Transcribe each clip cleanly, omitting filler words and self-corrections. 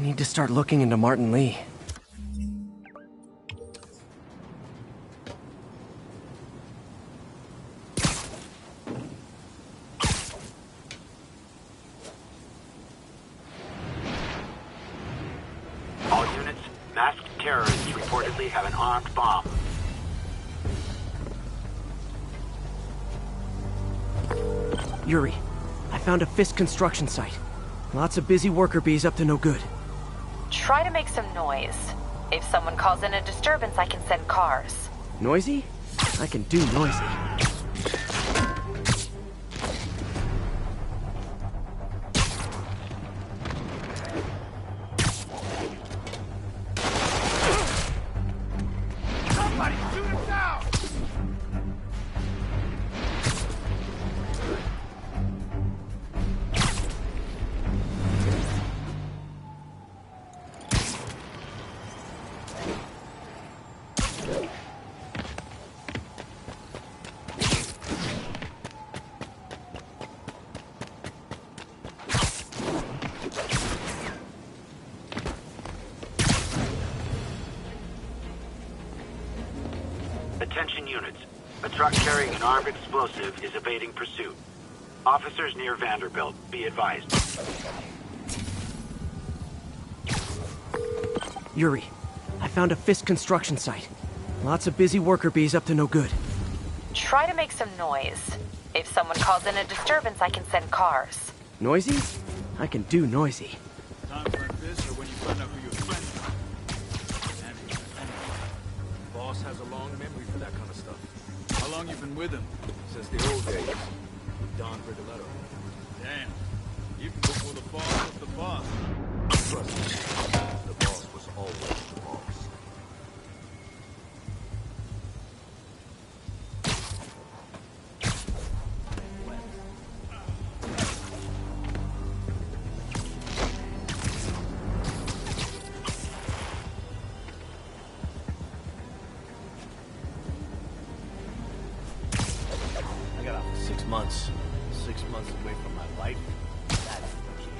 need to start looking into Martin Lee. All units, masked terrorists reportedly have an armed bomb. Yuri, I found a Fisk construction site. Lots of busy worker bees up to no good. Try to make some noise. If someone calls in a disturbance, I can send cars. Noisy? I can do noisy. Somebody shoot him down! Attention units. A truck carrying an armed explosive is evading pursuit. Officers near Vanderbilt, be advised. Yuri, I found a Fisk construction site. Lots of busy worker bees up to no good. Try to make some noise. If someone calls in a disturbance, I can send cars. Noisy? I can do noisy. Time like this, or when you find out who your friends are. Anyway. Boss has a long memory for that kind of stuff. How long you been with him? Since the old days. Don Rigoletto. Damn. Even before the boss was the boss. Trust me, the boss was always the boss. I got out for 6 months. 6 months away from my wife. That's the key.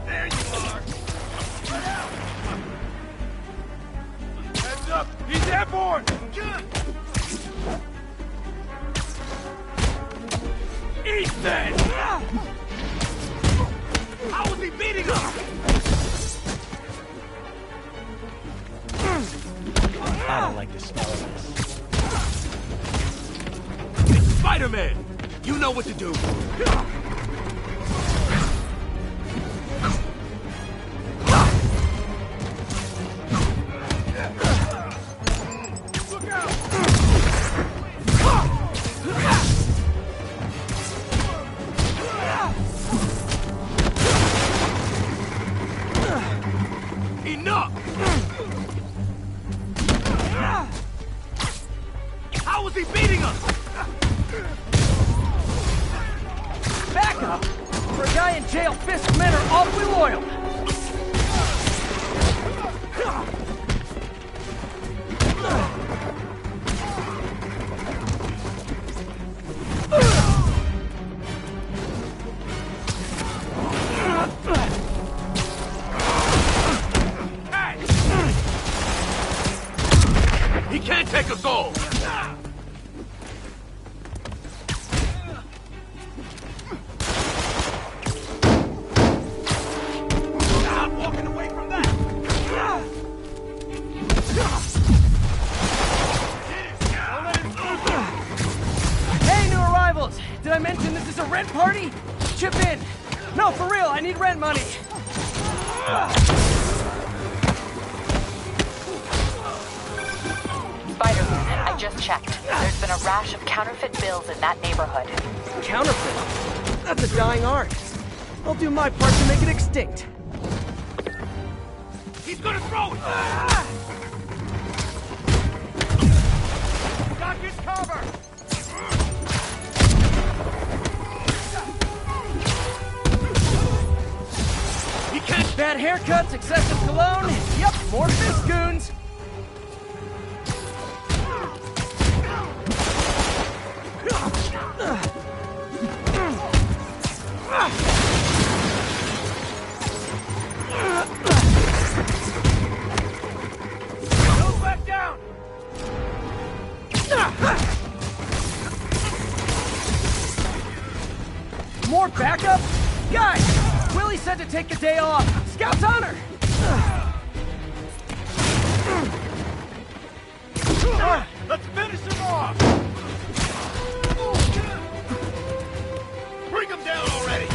There you are! Heads up! He's airborne! Ethan! How was he beating us? I don't like the smell of this. It's Spider-Man! You know what to do! Look out! Enough! How was he beating us? Back up! For a guy in jail, Fisk men are awfully loyal. He can't take us all! Stop walking away from that! Hey, new arrivals! Did I mention this is a rent party? Chip in. No, for real, I need rent money. Spider-Man, I just checked. There's been a rash of counterfeit bills in that neighborhood. Counterfeit? That's a dying art. I'll do my part to make it extinct. He's gonna throw it! Got his cover! He Bad haircuts, excessive cologne. Yep, more fist goons. Go back down! More backup? Guys, Willie said to take the day off. Scout's honor! Let's finish him off! Bring him down already!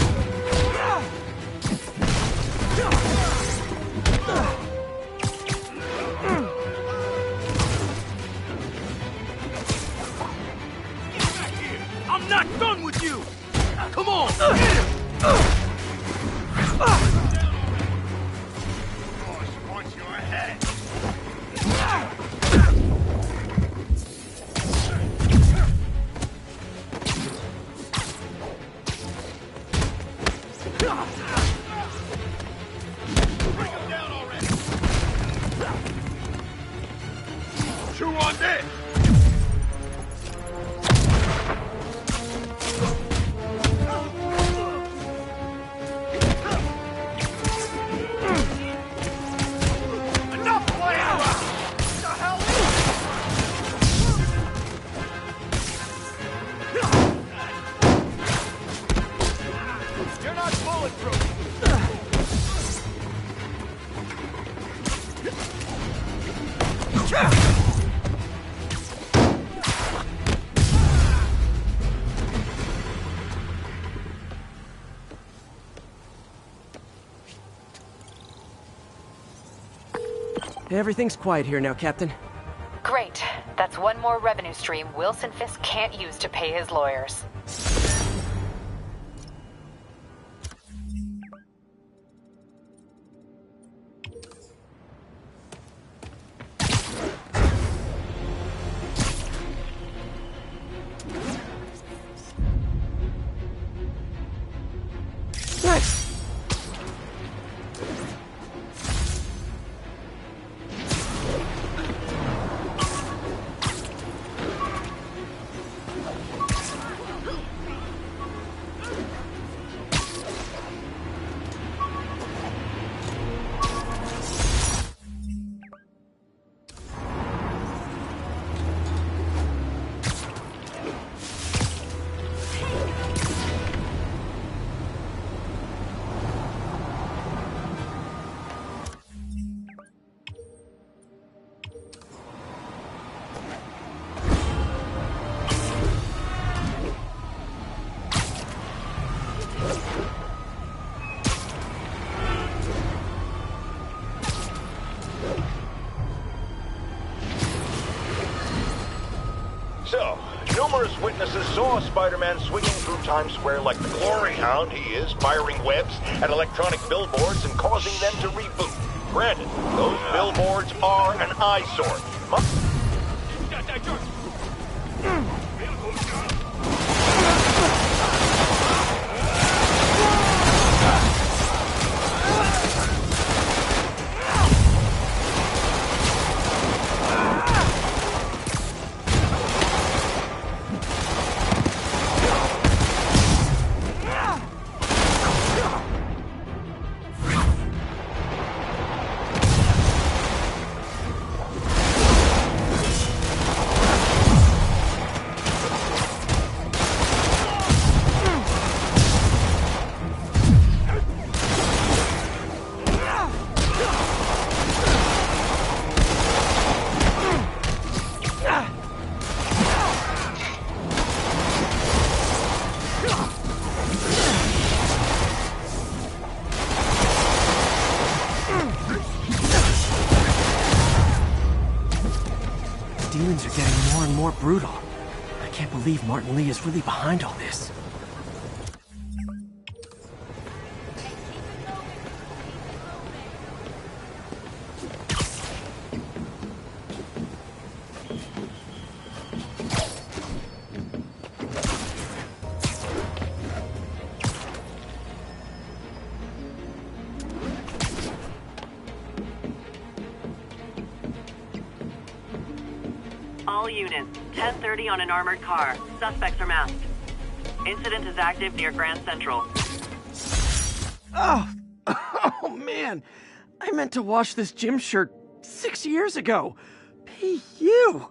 Get back here! I'm not done with you! Come on! Boss wants your head! Bring him down already! Chew on this! Enough playing around! What the hell is You're not bulletproof! Everything's quiet here now, Captain. Great. That's one more revenue stream Wilson Fisk can't use to pay his lawyers. Nice! So, numerous witnesses saw Spider-Man swinging through Times Square like the glory hound he is, firing webs at electronic billboards and causing them to reboot. Granted, those billboards are an eyesore. Demons are getting more and more brutal. I can't believe Martin Lee is really behind all this. All units, 10:30 on an armored car. Suspects are masked. Incident is active near Grand Central. Oh, oh man. I meant to wash this gym shirt 6 years ago. P.U.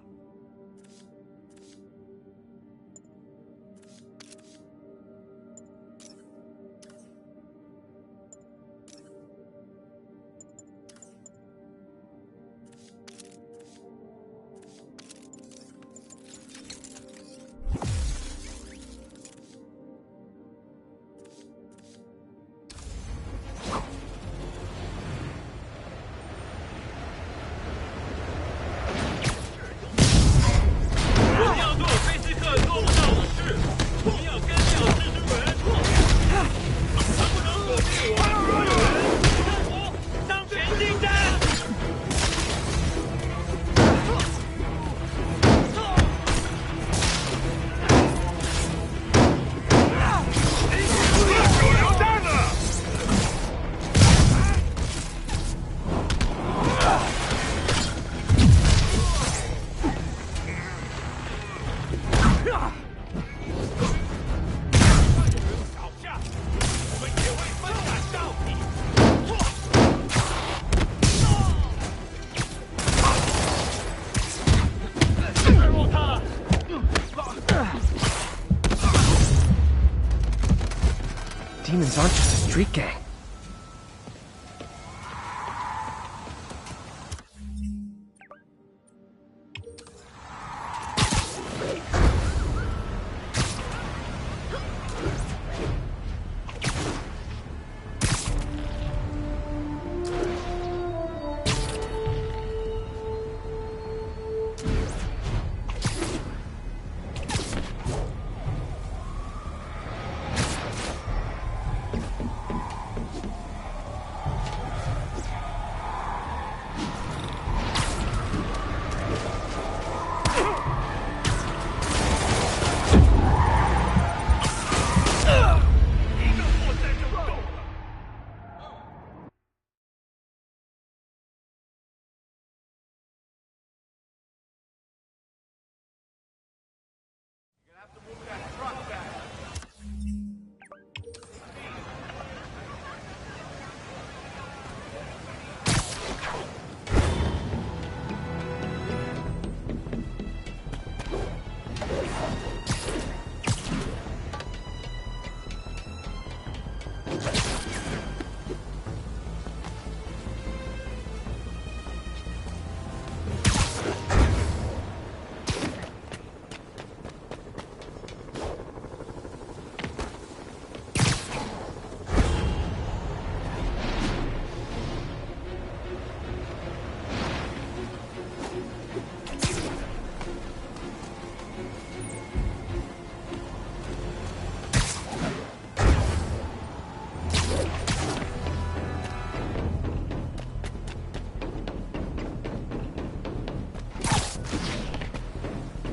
Demons aren't just a street gang.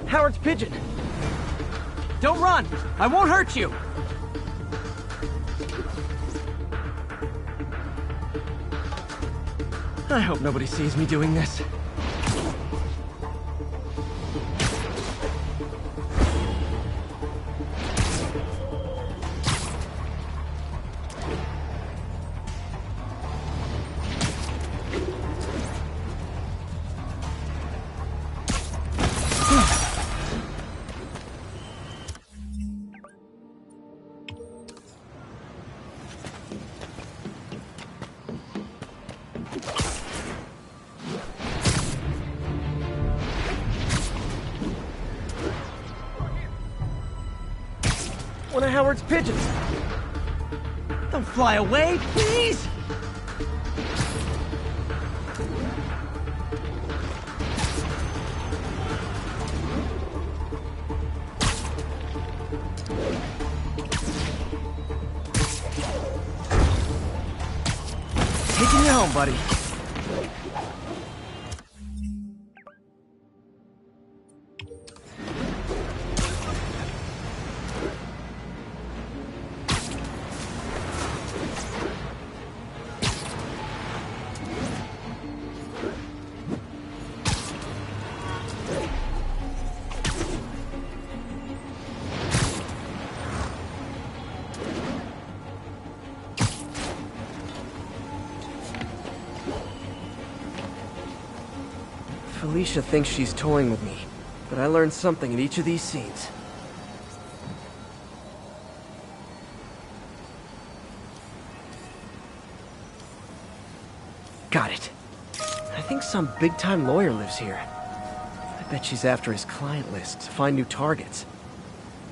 Howard's pigeon. Don't run! I won't hurt you! I hope nobody sees me doing this. One of Howard's pigeons. Don't fly away, please! Taking you home, buddy. Felicia thinks she's toying with me, but I learned something in each of these scenes. Got it. I think some big-time lawyer lives here. I bet she's after his client list to find new targets.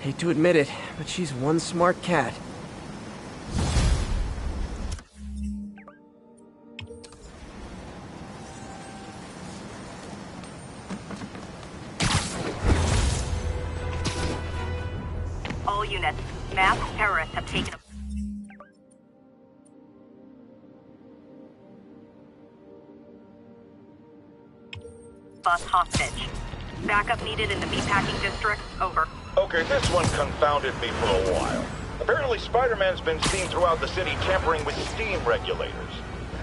Hate to admit it, but she's one smart cat. All units, masked terrorists have taken a bus hostage. Backup needed in the meatpacking district. Over. Okay, this one confounded me for a while. Apparently, Spider-Man's been seen throughout the city tampering with steam regulators.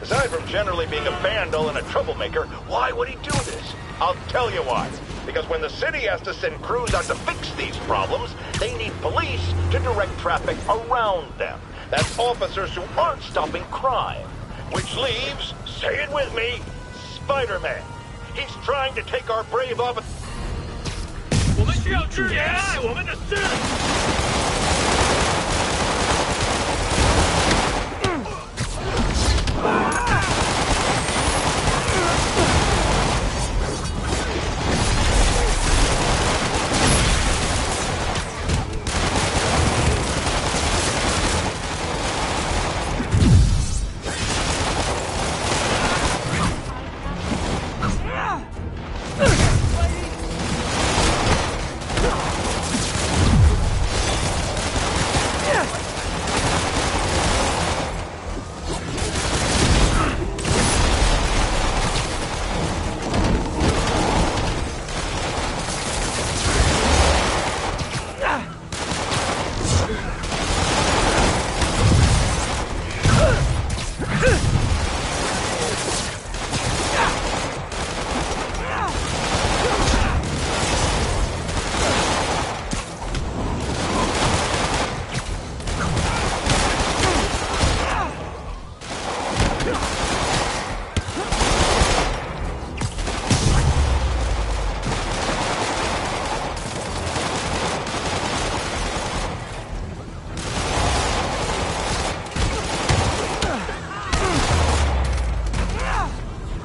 Aside from generally being a vandal and a troublemaker, why would he do this? I'll tell you why. Because when the city has to send crews out to fix these problems, they need police to direct traffic around them. That's officers who aren't stopping crime. Which leaves, say it with me, Spider-Man. He's trying to take our brave officer. 我们需要支援爱我们的市。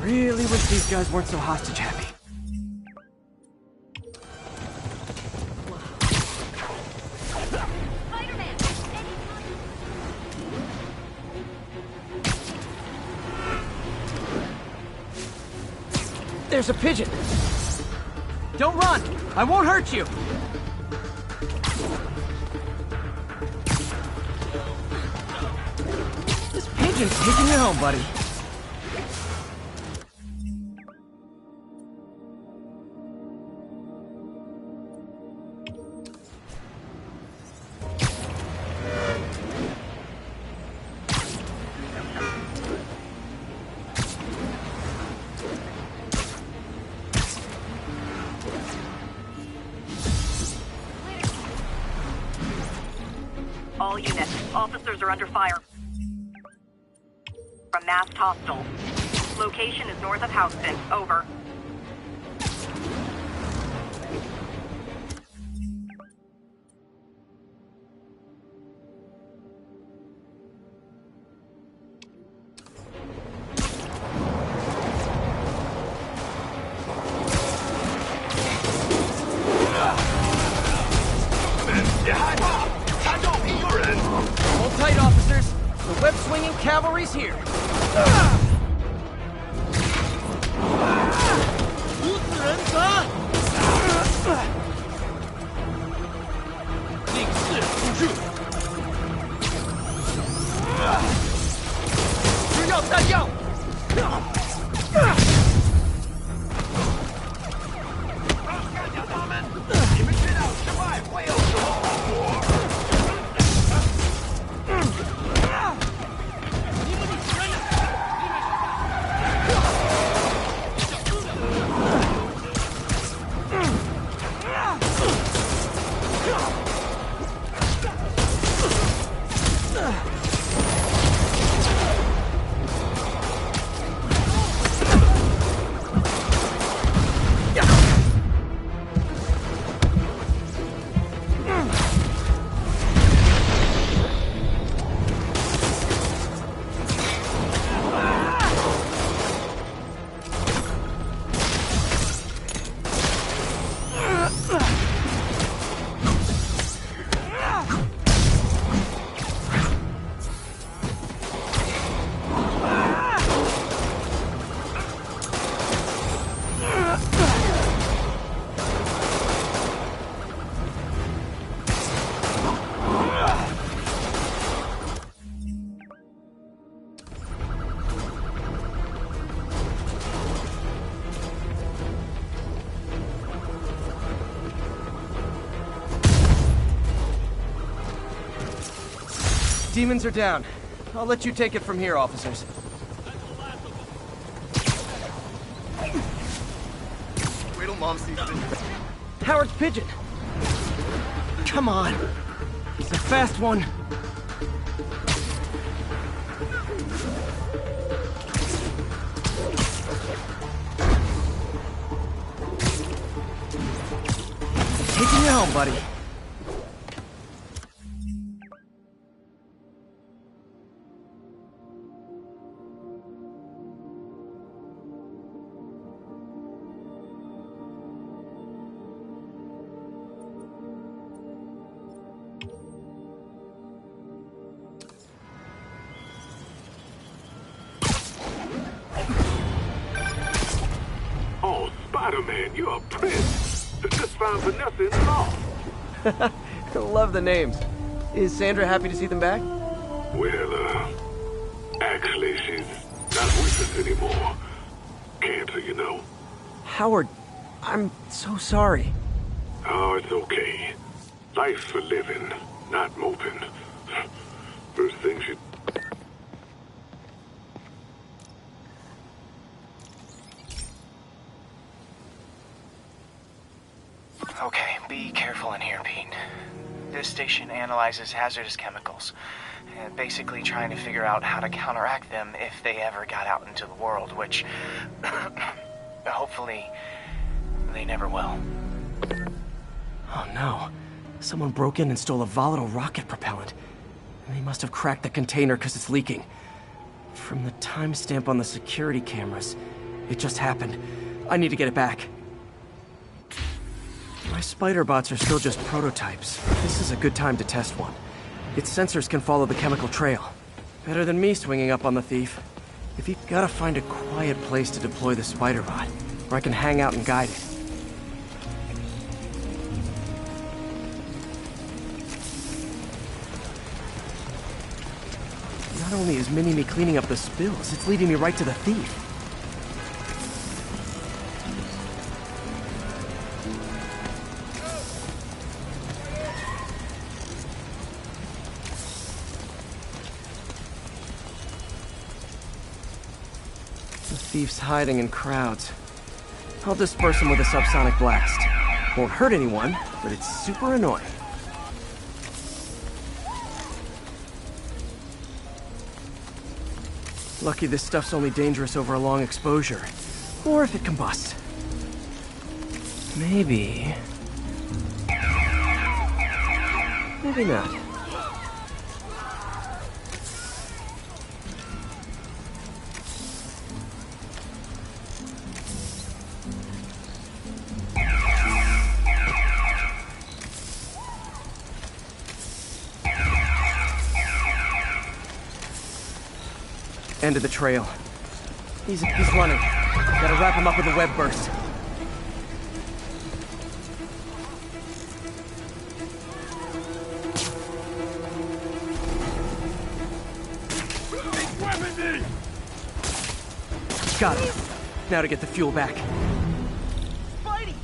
Really wish these guys weren't so hostage happy. There's a pigeon! Don't run! I won't hurt you! This pigeon's taking you home, buddy. All units, officers are under fire from masked hostiles. Location is north of Houston. Over. Hold tight, officers. The web-swinging cavalry's here. Demons are down. I'll let you take it from here, officers. Wait till Mom sees this. Howard's pigeon! Come on! He's a fast one! Taking you home, buddy. Oh, Spider-Man, you're a prince. Just found Vanessa in the loft. I love the names. Is Sandra happy to see them back? Well, actually, she's not with us anymore. Cancer, you know. Howard, I'm so sorry. Oh, it's okay. Life's for living, not moping. First thing she... Okay, be careful in here, Pete. This station analyzes hazardous chemicals, and basically trying to figure out how to counteract them if they ever got out into the world, which hopefully they never will. Oh no. Someone broke in and stole a volatile rocket propellant. And they must have cracked the container because it's leaking. From the timestamp on the security cameras, it just happened. I need to get it back. My spider bots are still just prototypes. This is a good time to test one. Its sensors can follow the chemical trail. Better than me swinging up on the thief. If you've got to find a quiet place to deploy the spider bot, where I can hang out and guide it. Not only is Mini-Me cleaning up the spills, it's leading me right to the thief. The thief's hiding in crowds. I'll disperse him with a subsonic blast. Won't hurt anyone, but it's super annoying. Lucky this stuff's only dangerous over a long exposure. Or if it combusts. Maybe... maybe not. End of the trail. He's running. Gotta wrap him up with a web burst. Got it. Now to get the fuel back. Spidey!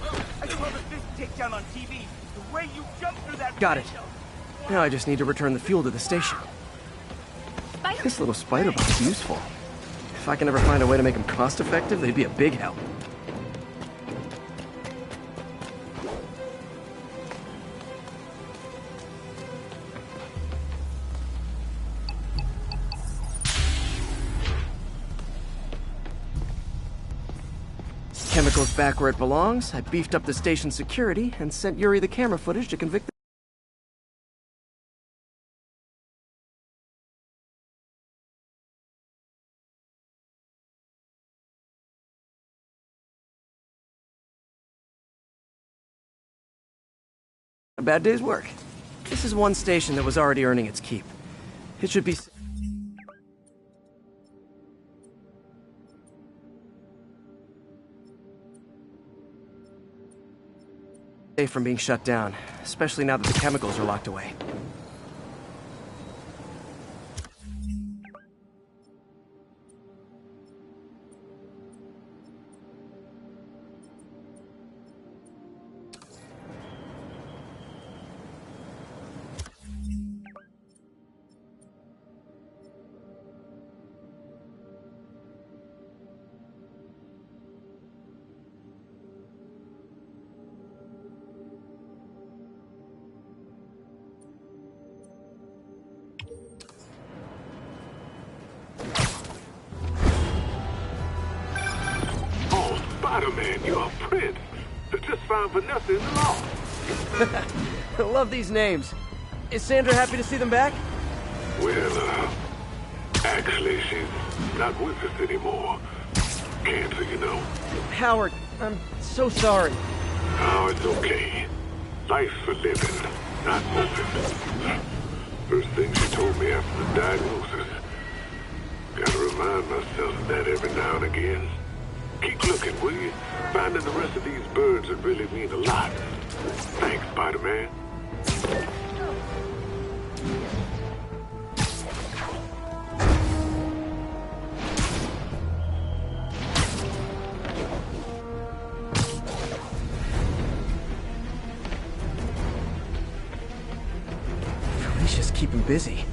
I saw the fist takedown on TV. The way you jumped through that Got it. Now I just need to return the fuel to the station. This little spider bot's useful. If I can ever find a way to make them cost-effective, they'd be a big help. Chemicals back where it belongs. I beefed up the station security and sent Yuri the camera footage to convict the a bad day's work. This is one station that was already earning its keep. It should be safe from being shut down, especially now that the chemicals are locked away. Spider-Man, you're a prince. Just found Vanessa in the law. I love these names. Is Sandra happy to see them back? Well, actually, she's not with us anymore. Cancer, you know. Howard, I'm so sorry. Oh, it's okay. Life for living, not moving. First thing she told me after the diagnosis. Gotta remind myself of that every now and again. Keep looking, will you? Finding the rest of these birds would really mean a lot. Thanks, Spider-Man. Felicia's keeping busy,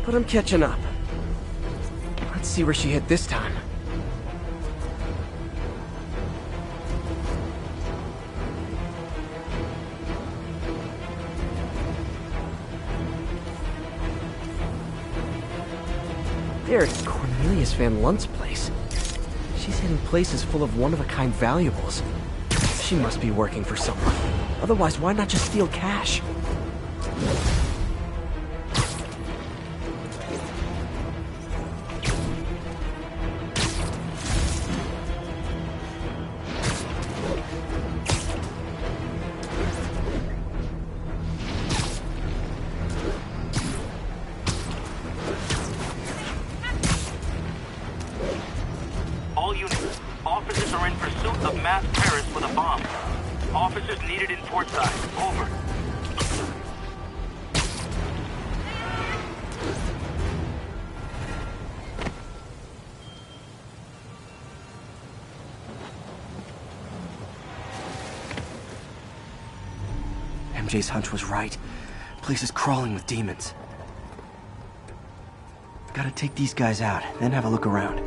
but I'm catching up. Let's see where she hit this time. There's Cornelius Van Lunt's place. She's hitting places full of one-of-a-kind valuables. She must be working for someone. Otherwise, why not just steal cash? All units, officers are in pursuit of mass terrorists with a bomb. Officers needed in portside. Over. MJ's hunch was right. Place is crawling with demons. Gotta take these guys out, then have a look around.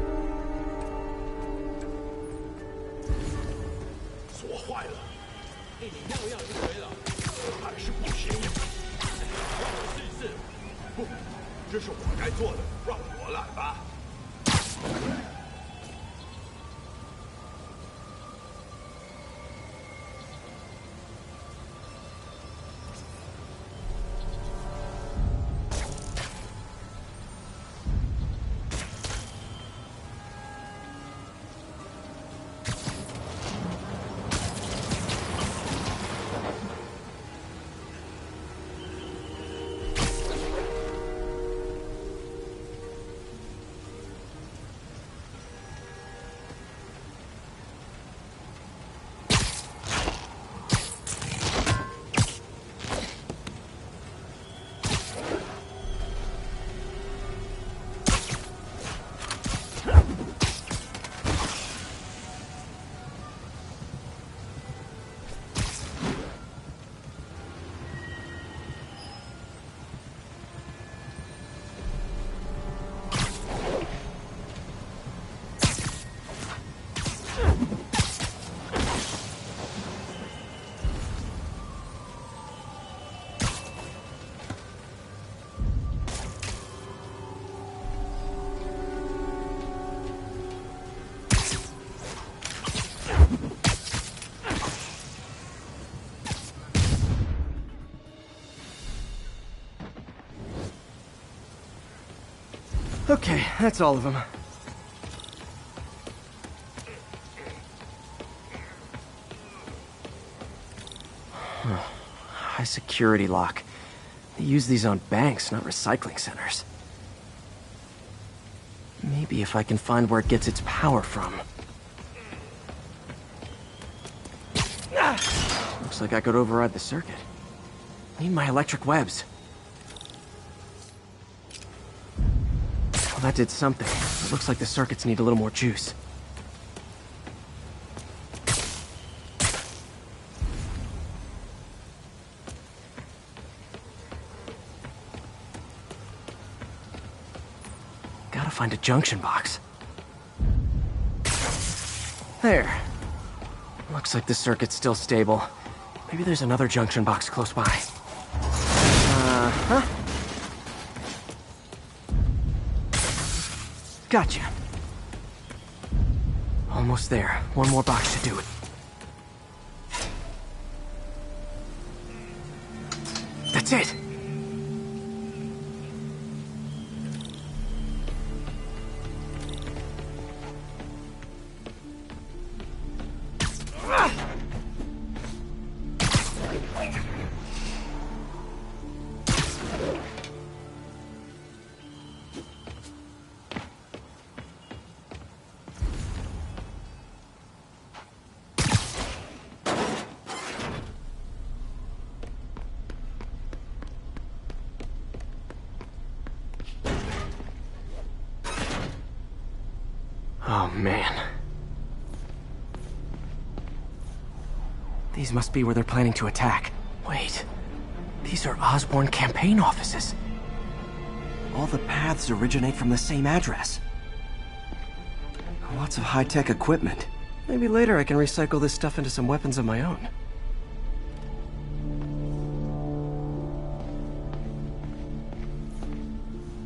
Okay, that's all of them. High security lock. They use these on banks, not recycling centers. Maybe if I can find where it gets its power from. Looks like I could override the circuit. Need my electric webs. Well, that did something. It looks like the circuits need a little more juice. Gotta find a junction box. There. Looks like the circuit's still stable. Maybe there's another junction box close by. Uh-huh. Gotcha. All Almost there. One more box should do it. That's it! Oh, man. These must be where they're planning to attack. Wait. These are Osborn campaign offices. All the paths originate from the same address. Lots of high-tech equipment. Maybe later I can recycle this stuff into some weapons of my own.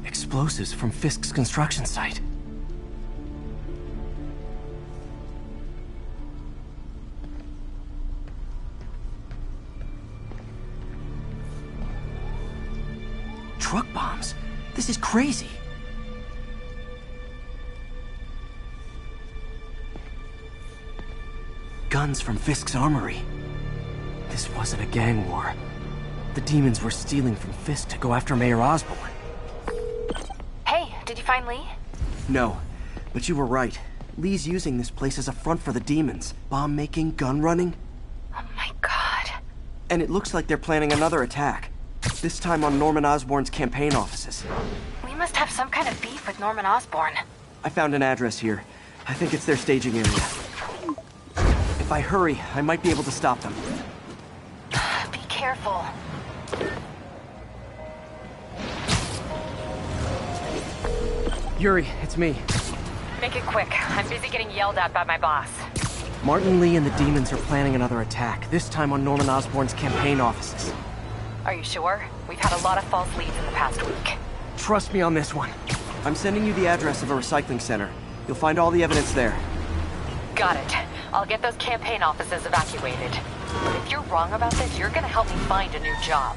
Explosives from Fisk's construction site. Truck bombs? This is crazy. Guns from Fisk's armory. This wasn't a gang war. The demons were stealing from Fisk to go after Mayor Osborn. Hey, did you find Lee? No, but you were right. Lee's using this place as a front for the demons. Bomb making, gun running. Oh my god. And it looks like they're planning another attack. This time on Norman Osborn's campaign offices. We must have some kind of beef with Norman Osborn. I found an address here. I think it's their staging area. If I hurry, I might be able to stop them. Be careful. Yuri, it's me. Make it quick. I'm busy getting yelled at by my boss. Martin Lee and the demons are planning another attack, this time on Norman Osborn's campaign offices. Are you sure? We've had a lot of false leads in the past week. Trust me on this one. I'm sending you the address of a recycling center. You'll find all the evidence there. Got it. I'll get those campaign offices evacuated. But if you're wrong about this, you're gonna help me find a new job.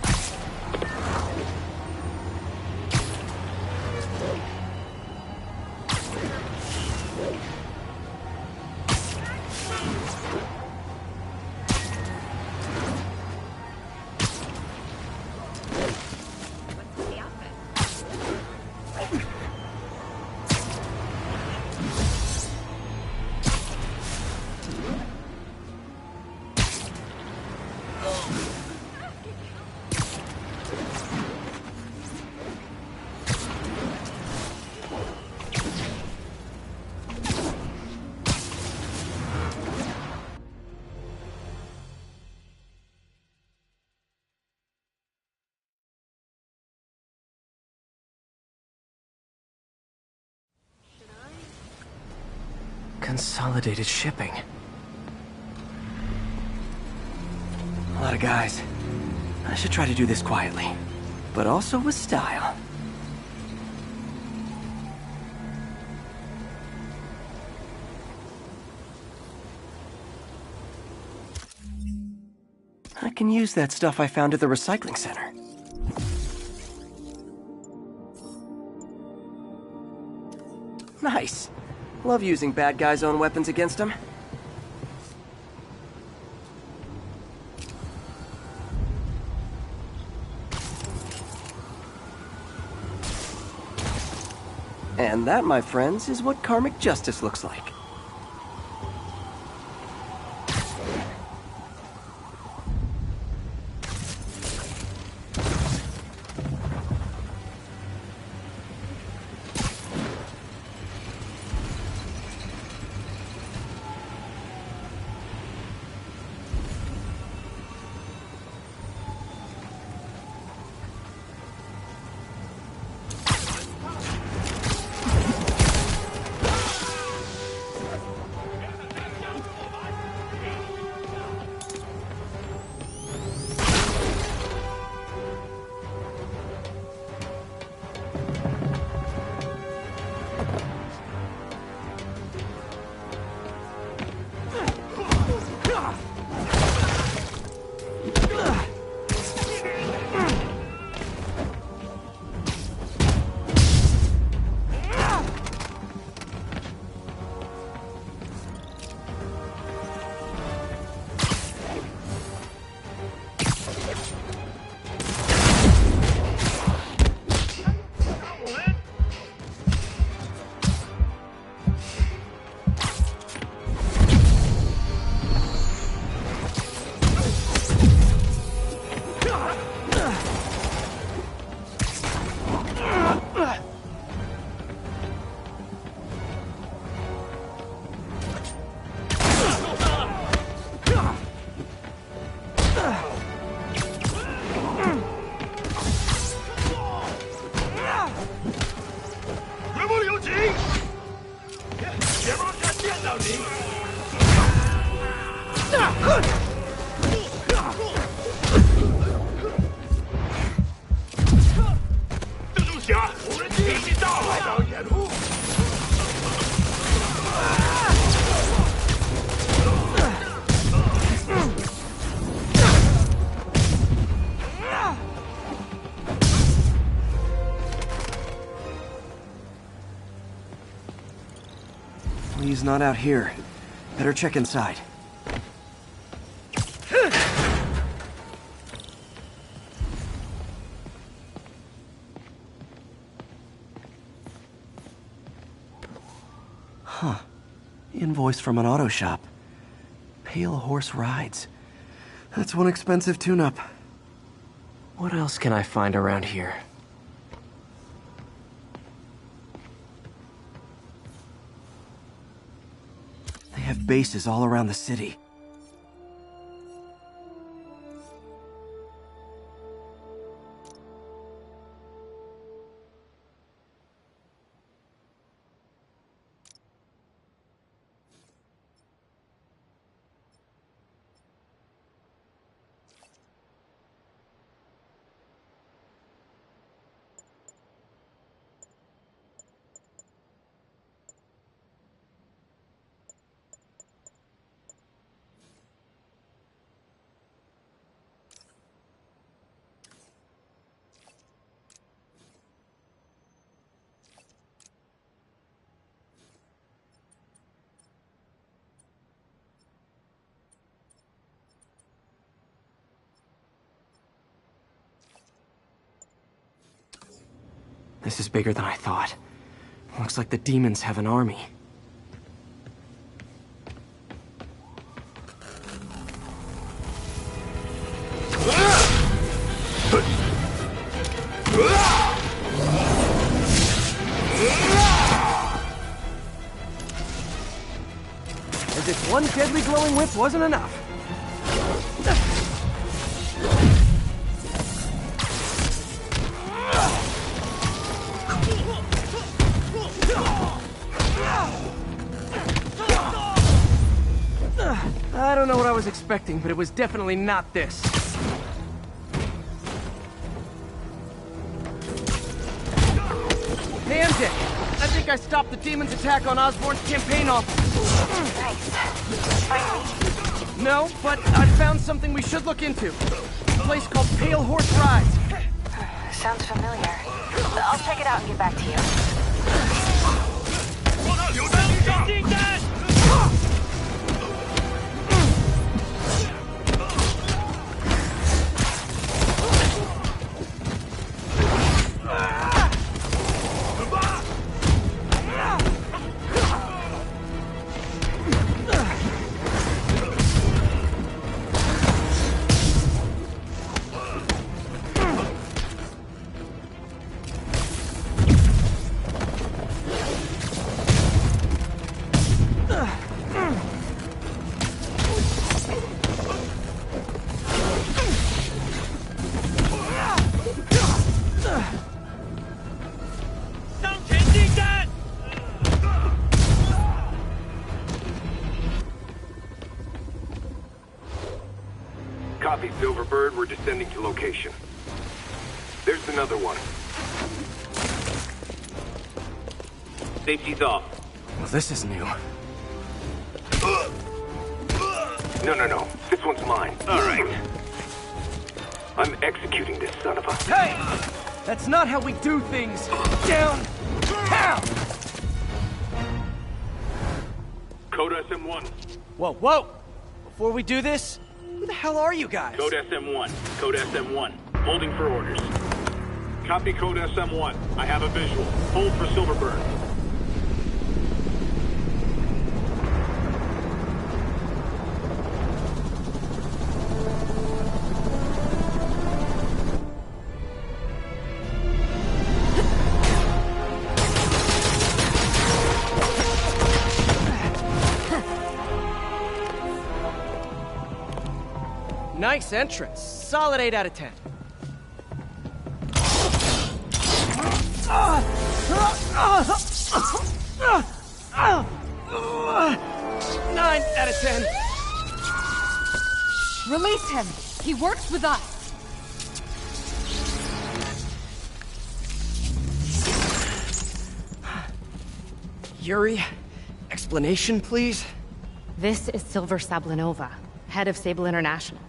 Consolidated shipping. A lot of guys. I should try to do this quietly, but also with style. I can use that stuff I found at the recycling center. Nice. Love using bad guys' own weapons against them. And that, my friends, is what karmic justice looks like. He's not out here. Better check inside. Huh. Invoice from an auto shop. Pale Horse Rides. That's one expensive tune-up. What else can I find around here? They have bases all around the city. This is bigger than I thought. Looks like the demons have an army. As if one deadly glowing whip wasn't enough. I don't know what I was expecting, but it was definitely not this. Hey, MJ. I think I stopped the demon's attack on Osborn's campaign office. Nice. Finally. No, but I found something we should look into. A place called Pale Horse Rides. Sounds familiar. I'll check it out and get back to you. Copy, Silverbird. We're descending to location. There's another one. Safety's off. Well, this is new. No. This one's mine. All right. I'm executing this son of a... Hey! That's not how we do things! Downtown! Code SM1. Whoa! Before we do this, who the hell are you guys? Code SM1. Code SM1. Holding for orders. Copy Code SM1. I have a visual. Hold for Silverbird. Nice entrance. Solid 8 out of 10. Release him! He works with us! Yuri, explanation, please? This is Silver Sablinova, head of Sable International,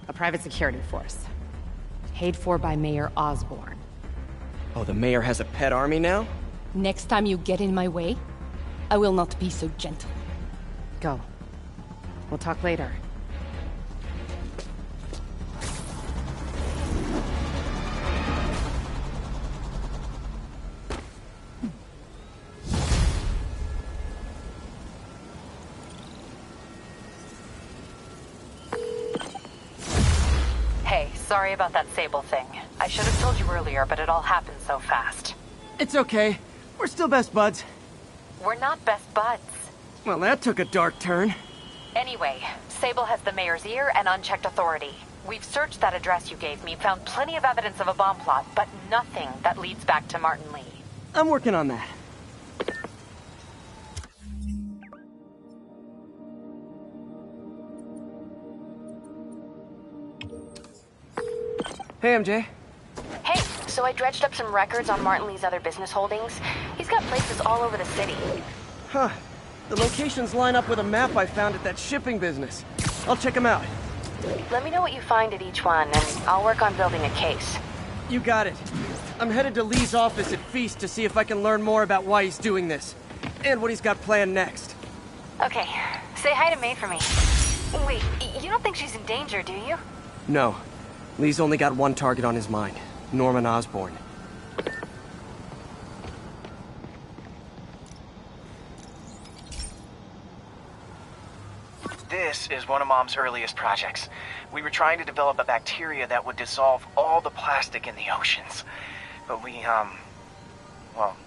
a private security force. Paid for by Mayor Osborn. Oh, the mayor has a pet army now? Next time you get in my way, I will not be so gentle. Go. We'll talk later. Hey, sorry about that Sable thing. I should have told you earlier, but it all happened so fast. It's okay. We're still best buds. We're not best buds. Well, that took a dark turn. Anyway, Sable has the mayor's ear and unchecked authority. We've searched that address you gave me, found plenty of evidence of a bomb plot, but nothing that leads back to Martin Lee. I'm working on that. Hey, MJ. Hey, so I dredged up some records on Martin Lee's other business holdings. He's got places all over the city. Huh. The locations line up with a map I found at that shipping business. I'll check them out. Let me know what you find at each one, and I'll work on building a case. You got it. I'm headed to Lee's office at Feast to see if I can learn more about why he's doing this. And what he's got planned next. Okay. Say hi to May for me. Wait, you don't think she's in danger, do you? No. Lee's only got one target on his mind. Norman Osborn. This is one of Mom's earliest projects. We were trying to develop a bacteria that would dissolve all the plastic in the oceans. But well,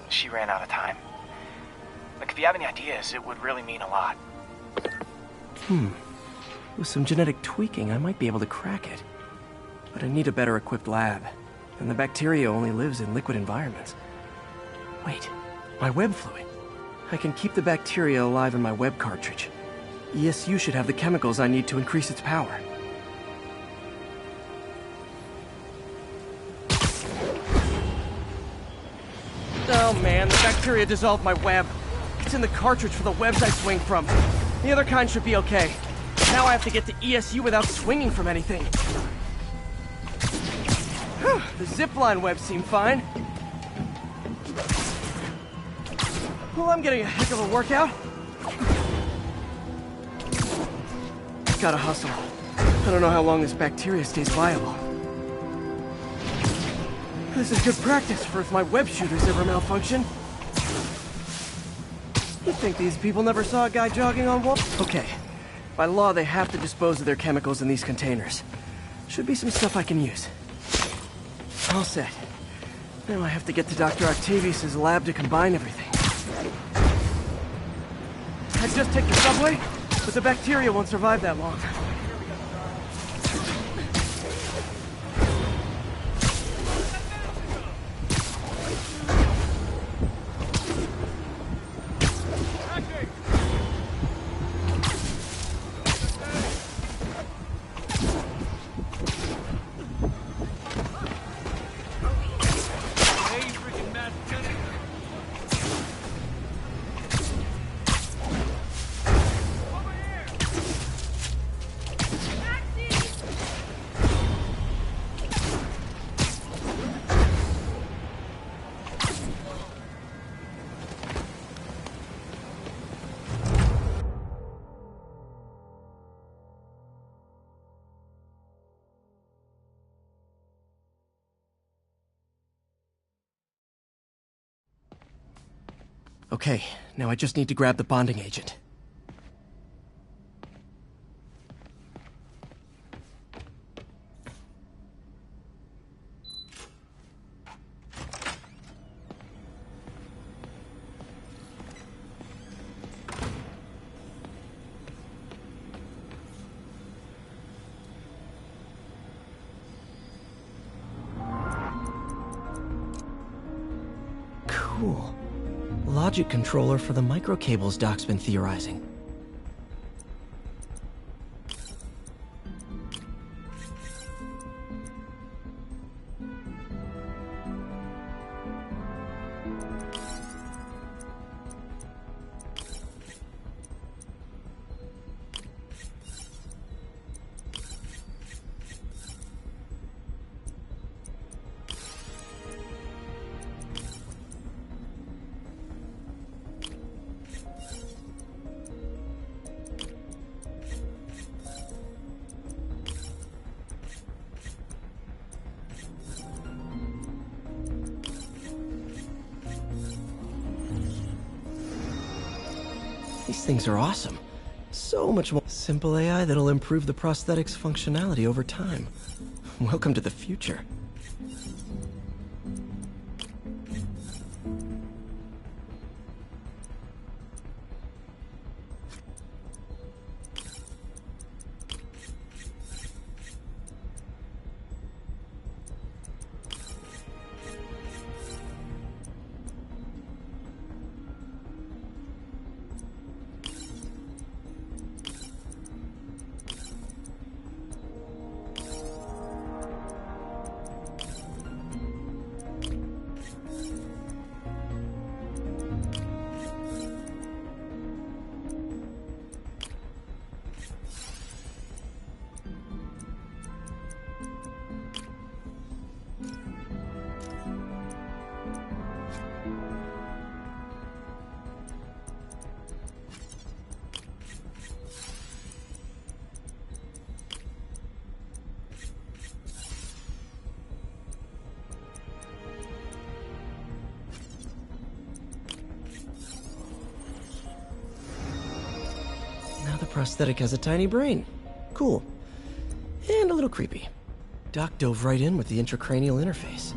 she ran out of time. Look, if you have any ideas, it would really mean a lot. With some genetic tweaking, I might be able to crack it. But I need a better equipped lab. And the bacteria only lives in liquid environments. Wait, my web fluid. I can keep the bacteria alive in my web cartridge. ESU should have the chemicals I need to increase its power. Oh man, the bacteria dissolved my web. It's in the cartridge for the webs I swing from. The other kind should be okay. Now I have to get to ESU without swinging from anything. The zipline webs seem fine. Well, I'm getting a heck of a workout. Gotta hustle. I don't know how long this bacteria stays viable. This is good practice for if my web shooters ever malfunction. You'd think these people never saw a guy jogging on water. Okay. By law, they have to dispose of their chemicals in these containers. Should be some stuff I can use. All set. Now I have to get to Dr. Octavius's lab to combine everything. I'd just take the subway, but the bacteria won't survive that long. Okay, now I just need to grab the bonding agent. Cool. Logic controller for the microcables Doc's been theorizing. These things are awesome. So much more simple AI that'll improve the prosthetic's functionality over time. Welcome to the future. Now the prosthetic has a tiny brain. Cool. And a little creepy. Doc dove right in with the intracranial interface.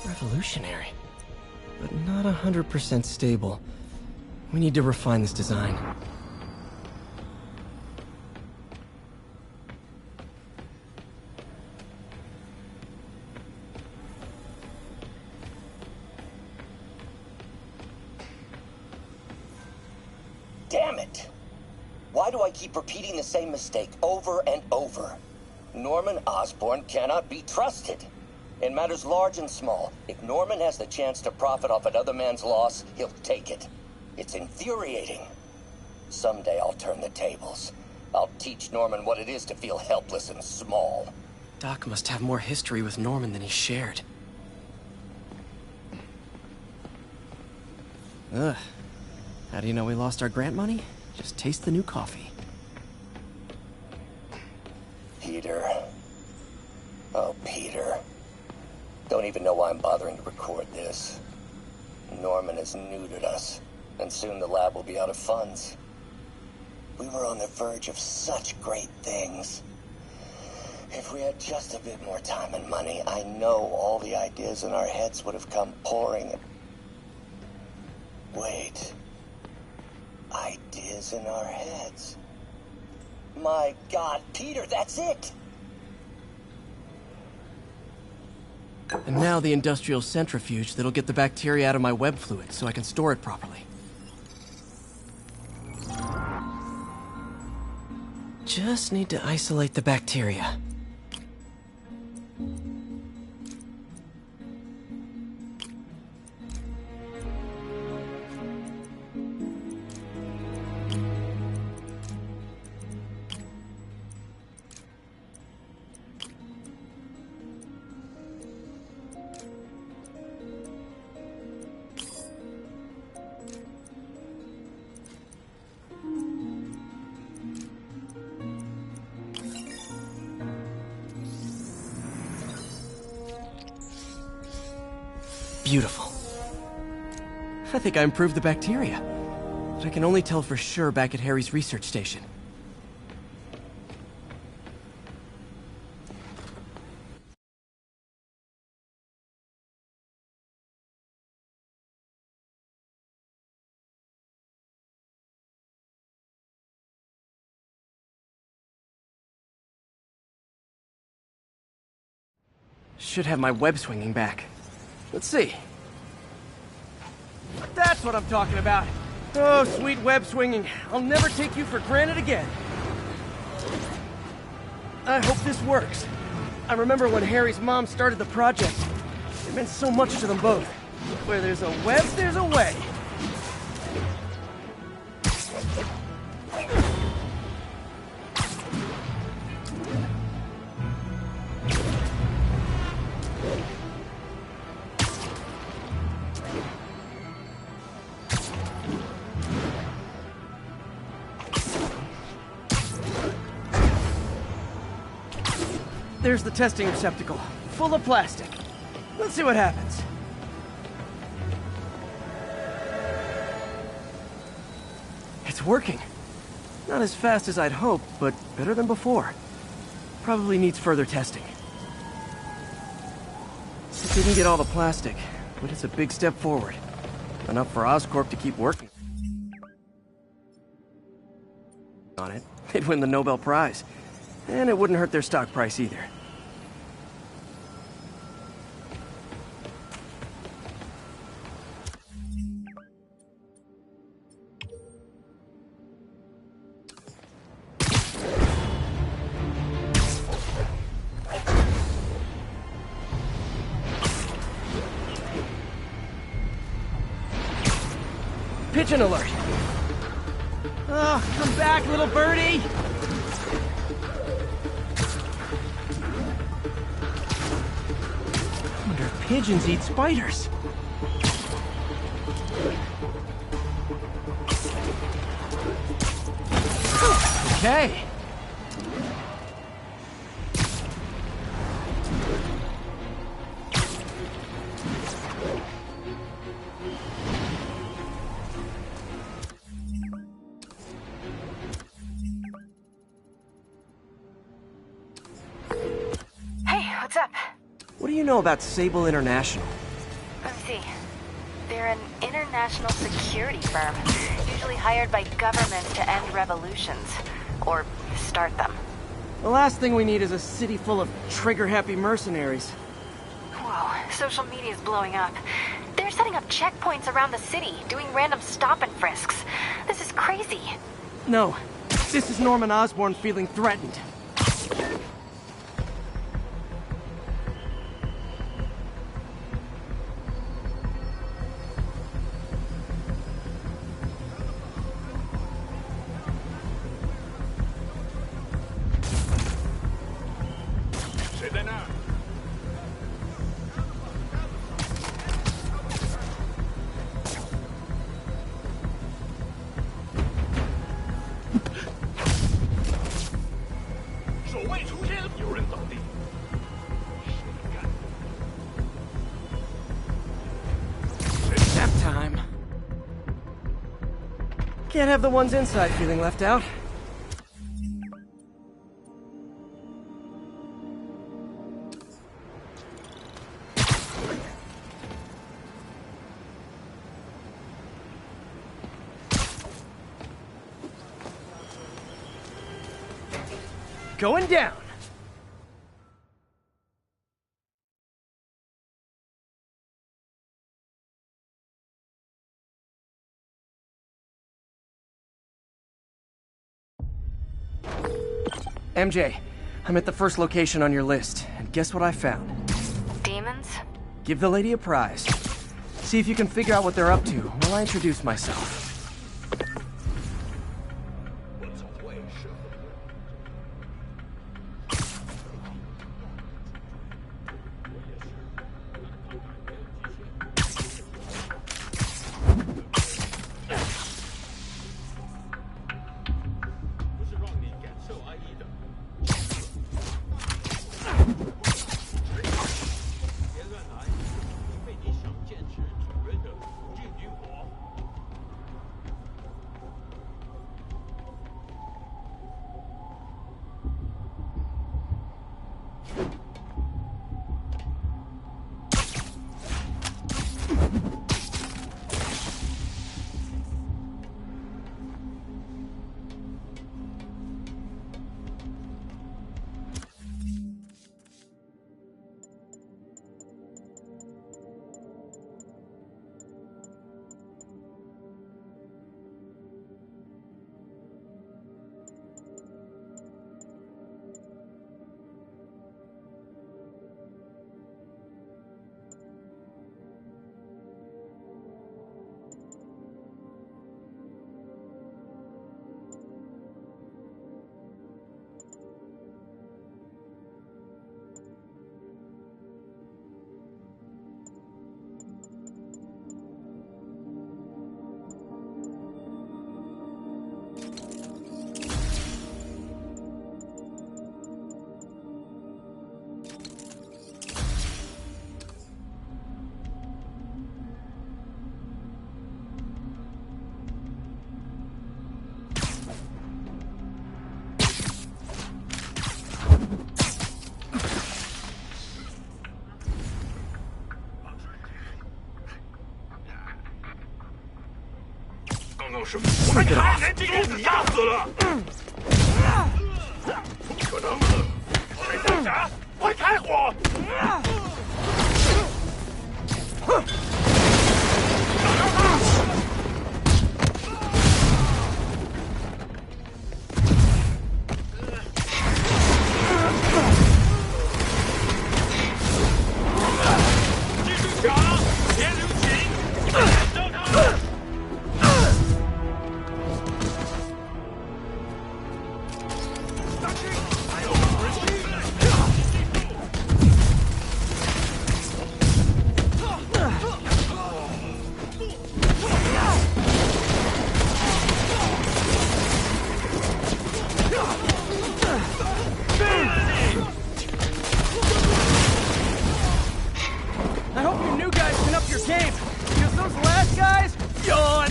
Revolutionary, but not 100% stable. We need to refine this design. Damn it! Why do I keep repeating the same mistake over and over? Norman Osborn cannot be trusted. In matters large and small, if Norman has the chance to profit off another man's loss, he'll take it. It's infuriating. Someday I'll turn the tables. I'll teach Norman what it is to feel helpless and small. Doc must have more history with Norman than he shared. Ugh. How do you know we lost our grant money? Just taste the new coffee. Peter. Oh, Peter. Don't even know why I'm bothering to record this. Norman has neutered us, and soon the lab will be out of funds. We were on the verge of such great things. If we had just a bit more time and money, I know all the ideas in our heads would have come pouring. Wait. Ideas in our heads. My God, Peter, that's it! And now the industrial centrifuge that'll get the bacteria out of my web fluid so I can store it properly. just need to isolate the bacteria. Beautiful. I think I improved the bacteria. But I can only tell for sure back at Harry's research station. Should have my web swinging back. Let's see. That's what I'm talking about. Oh, sweet web swinging. I'll never take you for granted again. I hope this works. I remember when Harry's mom started the project. It meant so much to them both. Where there's a web, there's a way. There's the testing receptacle, full of plastic. Let's see what happens. It's working. Not as fast as I'd hoped, but better than before. Probably needs further testing. It didn't get all the plastic, but it's a big step forward. Enough for Oscorp to keep working on it. They'd win the Nobel Prize. And it wouldn't hurt their stock price either. Pigeon alert! Oh, come back, little birdie! I wonder if pigeons eat spiders. Okay. What's up? What do you know about Sable International? Let me see. They're an international security firm, usually hired by governments to end revolutions. Or start them. The last thing we need is a city full of trigger-happy mercenaries. Whoa, social media's blowing up. They're setting up checkpoints around the city, doing random stop and frisks. This is crazy. No, this is Norman Osborn feeling threatened. Can't have the ones inside feeling left out. Going down. MJ, I'm at the first location on your list, and guess what I found? Demons? Give the lady a prize. See if you can figure out what they're up to while I introduce myself.是我差点就给你压死了！不可能！谁在啥？快开火！继续抢，别留情！招他！ I hope your new guys can up your game, because those last guys, yawn!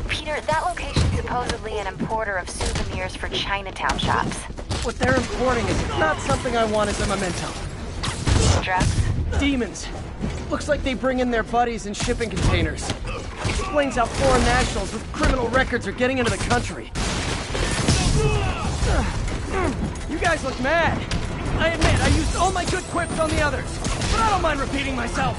Peter, that location's supposedly an importer of souvenirs for Chinatown shops. What they're importing is not something I want as a memento. Drugs? Demons. Looks like they bring in their buddies in shipping containers. Explains how foreign nationals with criminal records are getting into the country. You guys look mad. I admit, I used all my good quips on the others, but I don't mind repeating myself.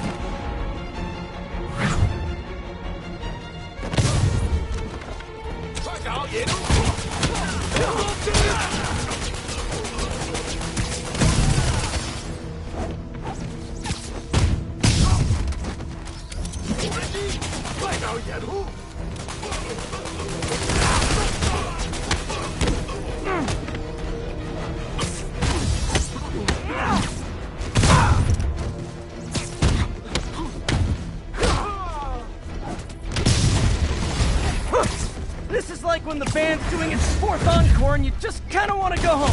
This is like when the band's doing its 4th encore and you just kind of want to go home.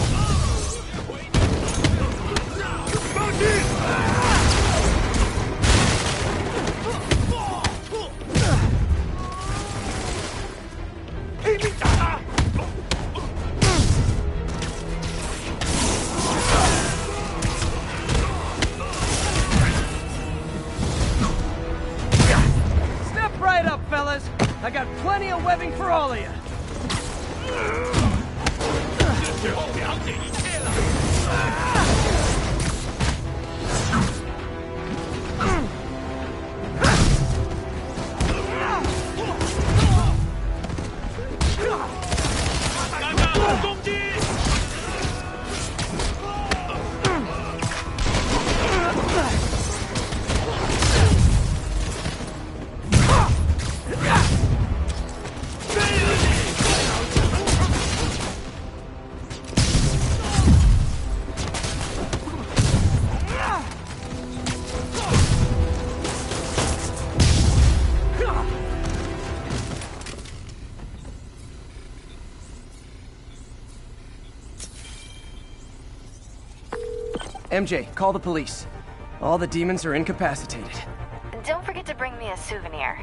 Step right up, fellas. I got plenty of webbing for all of you. MJ, call the police. All the demons are incapacitated. Don't forget to bring me a souvenir.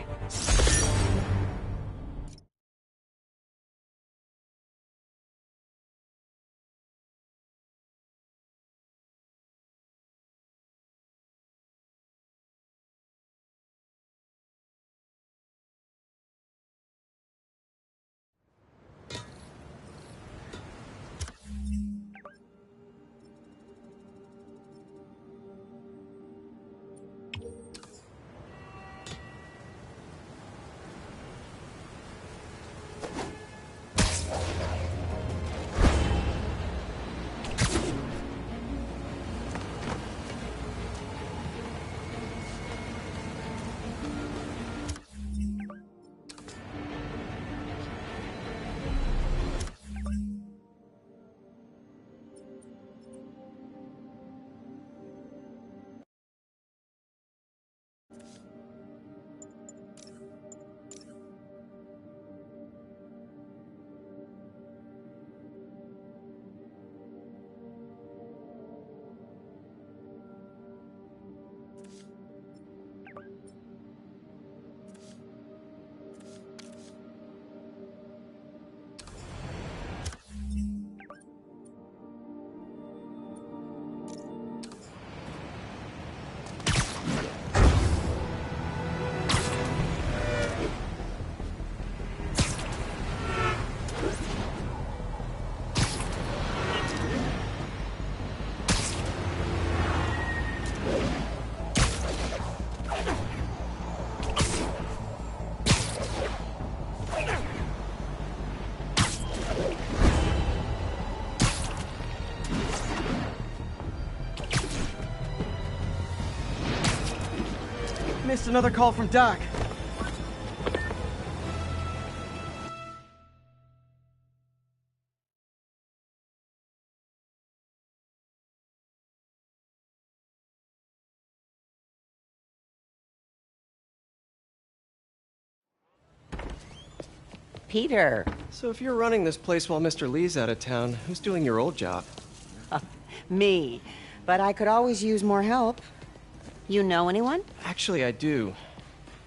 Missed another call from Doc. Peter. So if you're running this place while Mr. Lee's out of town, who's doing your old job? Me. But I could always use more help. You know anyone? Actually, I do.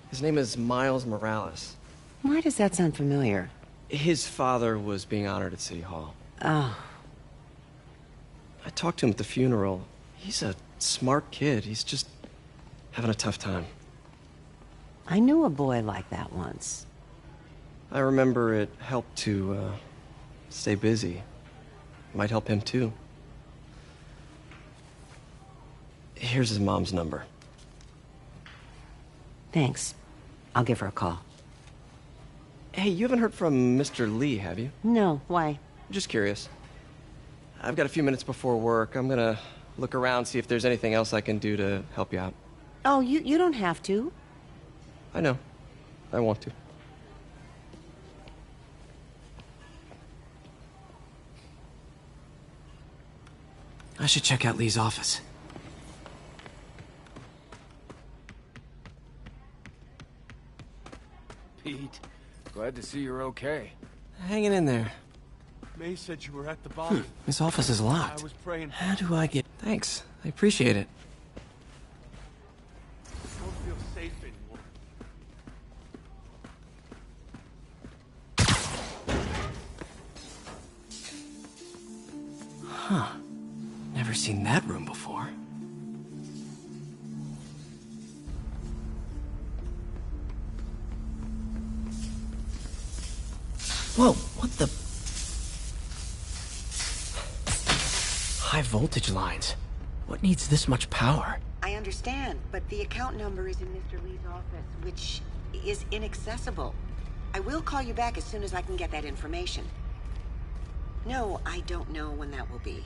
His name is Miles Morales. Why does that sound familiar? His father was being honored at City Hall. Oh. I talked to him at the funeral. He's a smart kid. He's just having a tough time. I knew a boy like that once. I remember it helped to, stay busy. Might help him, too. Here's his mom's number. Thanks. I'll give her a call. Hey, you haven't heard from Mr. Lee, have you? No, why? Just curious. I've got a few minutes before work. I'm gonna look around, see if there's anything else I can do to help you out. Oh, you don't have to. I know. I want to. I should check out Lee's office. Pete, glad to see you're okay. Hanging in there. May said you were at the bar. This office is locked. I was praying. How do I get... Thanks. I appreciate it. I don't feel safe anymore. Huh. Never seen that room before. Whoa, what the... High voltage lines. What needs this much power? I understand, but the account number is in Mr. Lee's office, which is inaccessible. I will call you back as soon as I can get that information. No, I don't know when that will be.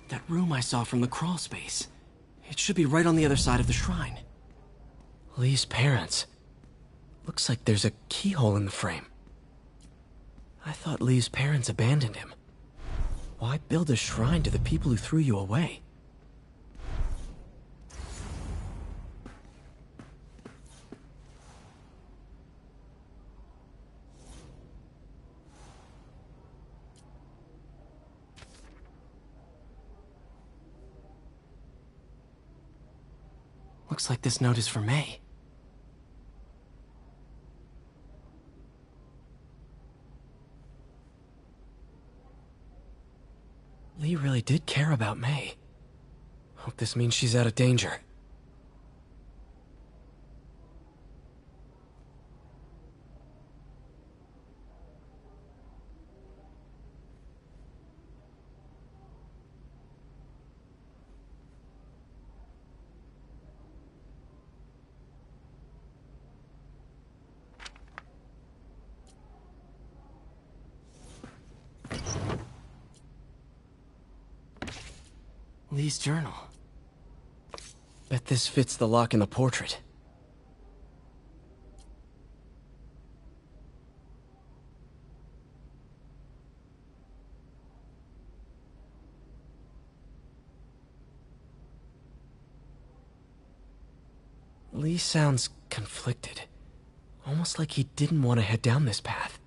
That room I saw from the crawl space. It should be right on the other side of the shrine. Lee's parents. Looks like there's a keyhole in the frame. I thought Lee's parents abandoned him. Why build a shrine to the people who threw you away? Looks like this note is for May. Lee really did care about May. Hope this means she's out of danger. Lee's journal. Bet this fits the lock in the portrait. Lee sounds conflicted. Almost like he didn't want to head down this path.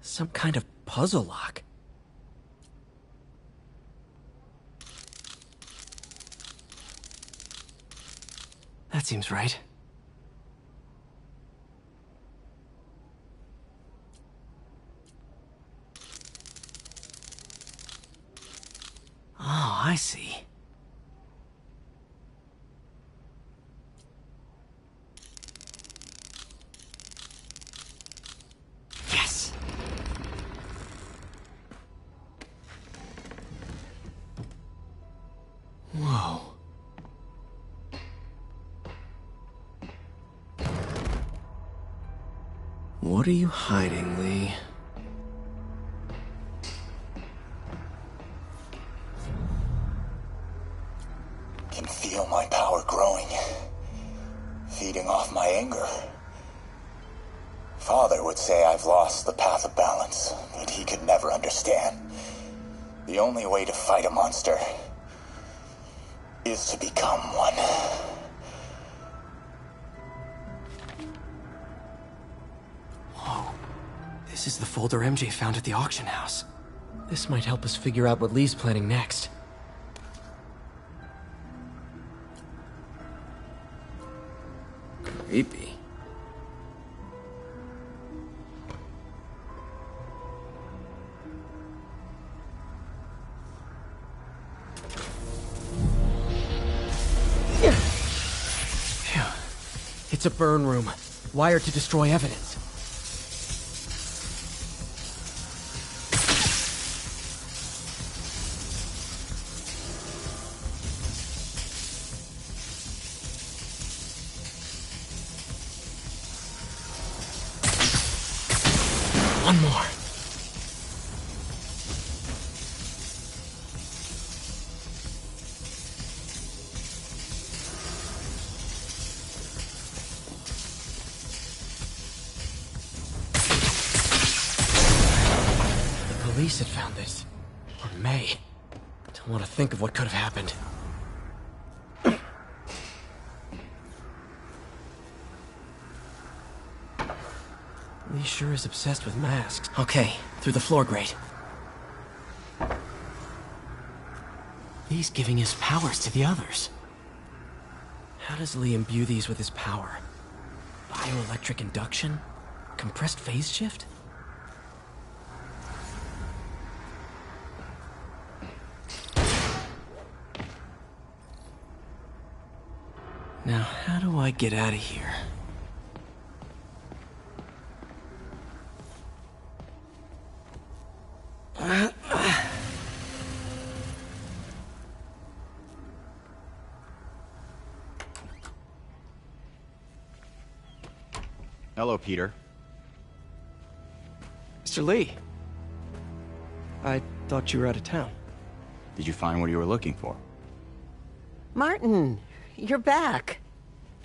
Some kind of puzzle lock. That seems right. Oh, I see. Yes! Whoa. What are you hiding, Lee? Can feel my power growing, feeding off my anger. Father would say I've lost the path of balance, but he could never understand. The only way to fight a monster is to become one. Whoa. This is the folder MJ found at the auction house. This might help us figure out what Lee's planning next. Creepy. Phew. It's a burn room, wired to destroy evidence. One more. The police had found this. Or May. Don't want to think of what could have happened. Lee sure is obsessed with masks. Okay, through the floor grate. Lee's giving his powers to the others. How does Lee imbue these with his power? Bioelectric induction? Compressed phase shift? Now, how do I get out of here? Hello, Peter. Mr. Lee. I thought you were out of town. Did you find what you were looking for? Martin, you're back.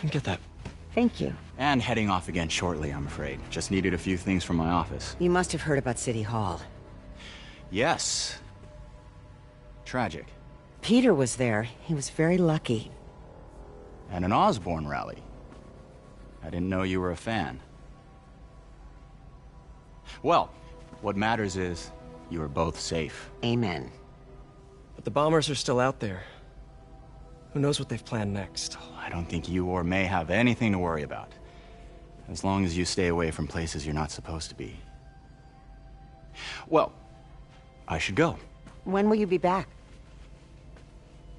Get that. Thank you. And heading off again shortly, I'm afraid. Just needed a few things from my office. You must have heard about City Hall. Yes. Tragic. Peter was there. He was very lucky. And an Osborn rally. I didn't know you were a fan. Well, what matters is you are both safe. Amen. But the bombers are still out there. Who knows what they've planned next? I don't think you or May have anything to worry about. As long as you stay away from places you're not supposed to be. Well, I should go. When will you be back?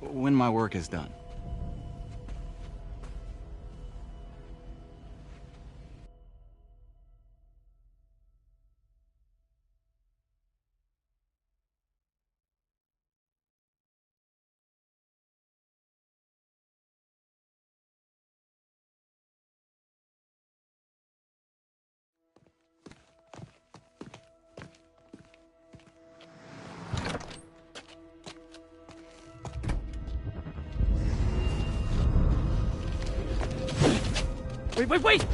When my work is done. Wait!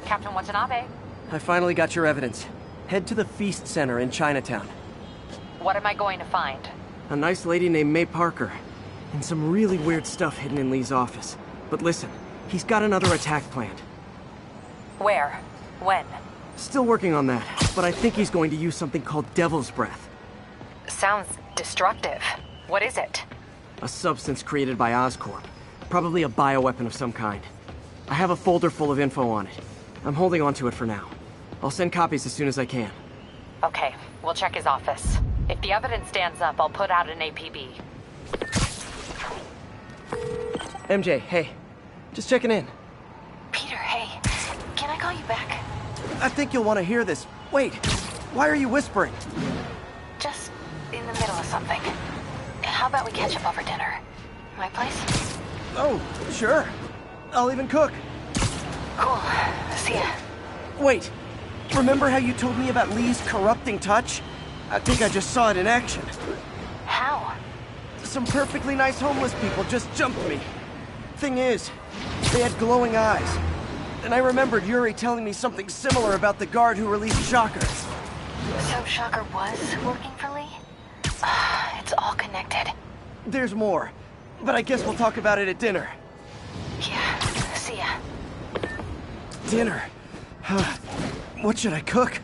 Captain Watanabe. I finally got your evidence. Head to the Feast Center in Chinatown. What am I going to find? A nice lady named May Parker. And some really weird stuff hidden in Lee's office. But listen, he's got another attack planned. Where? When? Still working on that, but I think he's going to use something called Devil's Breath. Sounds destructive. What is it? A substance created by Oscorp. Probably a bioweapon of some kind. I have a folder full of info on it. I'm holding on to it for now. I'll send copies as soon as I can. Okay, we'll check his office. If the evidence stands up, I'll put out an APB. MJ, hey. Just checking in. Peter, hey. Can I call you back? I think you'll want to hear this. Wait, why are you whispering? Just in the middle of something. How about we catch up over dinner? My place? Oh, sure. I'll even cook. Cool. See ya. Wait, remember how you told me about Lee's corrupting touch? I think I just saw it in action. How? Some perfectly nice homeless people just jumped me. Thing is, they had glowing eyes. And I remembered Yuri telling me something similar about the guard who released Shocker. So Shocker was working for Lee? It's all connected. There's more, but I guess we'll talk about it at dinner. Yeah, see ya. Dinner? What should I cook?